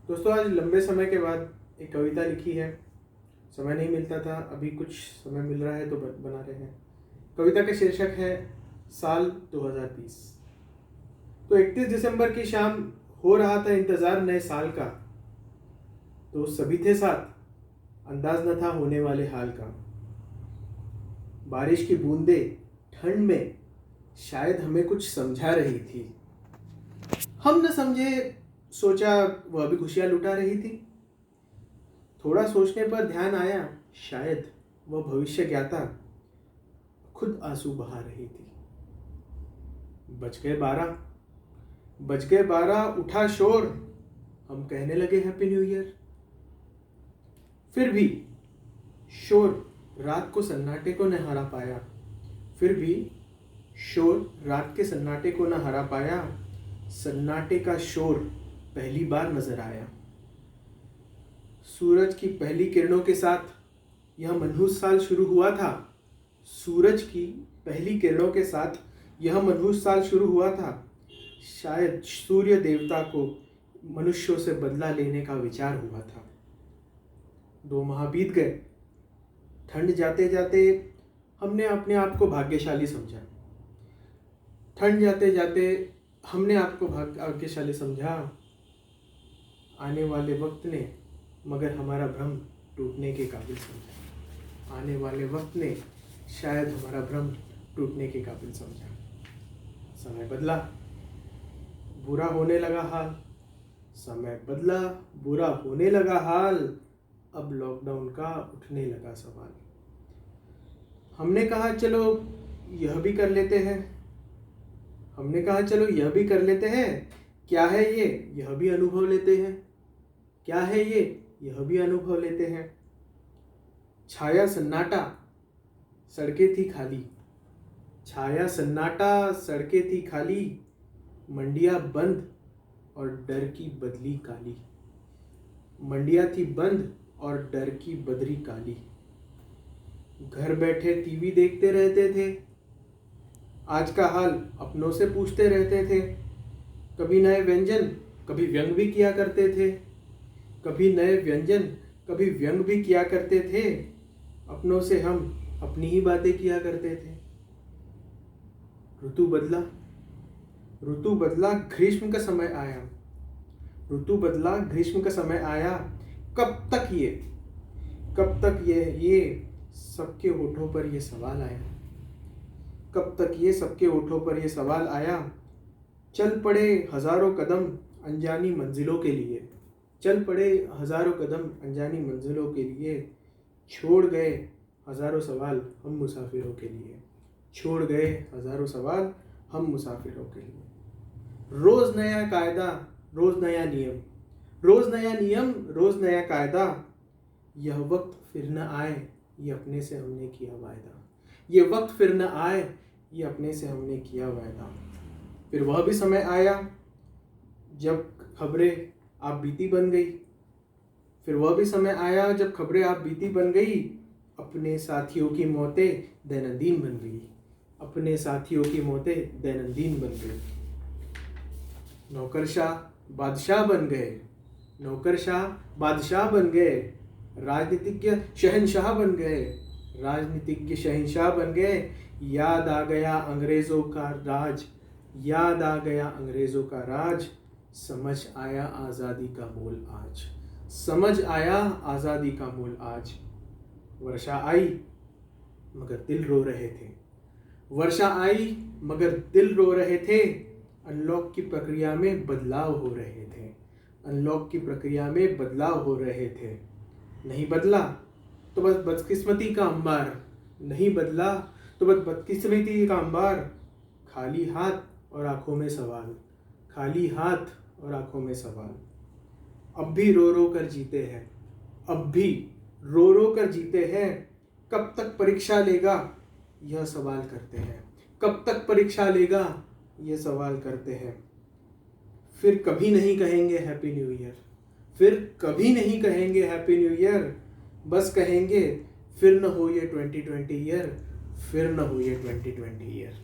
दोस्तों, आज लंबे समय के बाद एक कविता लिखी है। समय नहीं मिलता था, अभी कुछ समय मिल रहा है तो बना रहे हैं। कविता का शीर्षक है साल 2020। तो 31 दिसंबर की शाम हो रहा था इंतजार नए साल का। तो सभी थे साथ, अंदाज न था होने वाले हाल का। बारिश की बूंदें ठंड में शायद हमें कुछ समझा रही थी। हम न समझे, सोचा वह भी खुशियां लुटा रही थी। थोड़ा सोचने पर ध्यान आया, शायद वह भविष्य ज्ञाता खुद आंसू बहा रही थी। बज गए 12, उठा शोर। हम कहने लगे हैप्पी न्यू ईयर। फिर भी शोर रात को सन्नाटे को न हरा पाया। फिर भी शोर रात के सन्नाटे को न हरा पाया। सन्नाटे का शोर पहली बार नजर आया। सूरज की पहली किरणों के साथ यह मनहूस साल शुरू हुआ था। सूरज की पहली किरणों के साथ यह मनहूस साल शुरू हुआ था। शायद सूर्य देवता को मनुष्यों से बदला लेने का विचार हुआ था। 2 माह बीत गए। ठंड जाते जाते हमने अपने आप को भाग्यशाली समझा। ठंड जाते जाते हमने आपको भाग्यशाली समझा। आने वाले वक्त ने मगर हमारा भ्रम टूटने के काबिल समझा। आने वाले वक्त ने शायद हमारा भ्रम टूटने के काबिल समझा। समय बदला, बुरा होने लगा हाल। समय बदला, बुरा होने लगा हाल। अब लॉकडाउन का उठने लगा सवाल। हमने कहा चलो यह भी कर लेते हैं। हमने कहा चलो यह भी कर लेते हैं। क्या है ये, यह भी अनुभव लेते हैं। क्या है ये, यह भी अनुभव लेते हैं। छाया सन्नाटा, सड़कें थी खाली। छाया सन्नाटा, सड़कें थी खाली। मंडियां बंद और डर की बदली काली। मंडियां थी बंद और डर की बदली काली। घर बैठे टीवी देखते रहते थे। आज का हाल अपनों से पूछते रहते थे। कभी नए व्यंजन, कभी व्यंग भी किया करते थे। कभी नए व्यंजन, कभी व्यंग भी किया करते थे। अपनों से हम अपनी ही बातें किया करते थे। ऋतु बदला, ऋतु बदला, ग्रीष्म का समय आया। ऋतु बदला, ग्रीष्म का समय आया। कब तक ये सबके होठों पर ये सवाल आया। कब तक ये सबके होठों पर ये सवाल आया। चल पड़े हजारों कदम अनजानी मंजिलों के लिए। चल पड़े हजारों कदम अनजानी मंजिलों के लिए। छोड़ गए हजारों सवाल हम मुसाफिरों के लिए। छोड़ गए हजारों सवाल हम मुसाफिरों के लिए। रोज नया कायदा, रोज नया नियम। रोज नया नियम, रोज नया कायदा। यह वक्त फिर न आए, ये अपने से हमने किया वायदा। ये वक्त फिर न आए, ये अपने से हमने किया वायदा। फिर वह भी समय आया जब खबरें आप बीती बन गई। फिर वह भी समय आया जब खबरें आप बीती बन गई। अपने साथियों की मौतें दैनंदिन बन गई। अपने साथियों की मौतें दैनंदिन बन गई। नौकरशाह बादशाह बन गए। नौकरशाह बादशाह बन गए। राजनीतिज्ञ शहंशाह बन गए। राजनीतिज्ञ शहंशाह बन गए। याद आ गया अंग्रेजों का राज। याद आ गया अंग्रेजों का राज। समझ आया आज़ादी का मोल आज। समझ आया आज़ादी का मोल आज। वर्षा आई मगर दिल रो रहे थे। वर्षा आई मगर दिल रो रहे थे। अनलॉक की प्रक्रिया में बदलाव हो रहे थे। अनलॉक की प्रक्रिया में बदलाव हो रहे थे। नहीं बदला तो बस बदकिस्मती का अंबार। नहीं बदला तो बस बदकिस्मती का अंबार। खाली हाथ और आंखों में सवाल। खाली हाथ और आंखों में सवाल। अब भी रो रो कर जीते हैं। अब भी रो रो कर जीते हैं। कब तक परीक्षा लेगा, यह सवाल करते हैं। कब तक परीक्षा लेगा, यह सवाल करते हैं। फिर कभी नहीं कहेंगे हैप्पी न्यू ईयर। फिर कभी नहीं कहेंगे हैप्पी न्यू ईयर। बस कहेंगे फिर न हो ये 2020 ईयर। फिर न हो ये 2020 ईयर।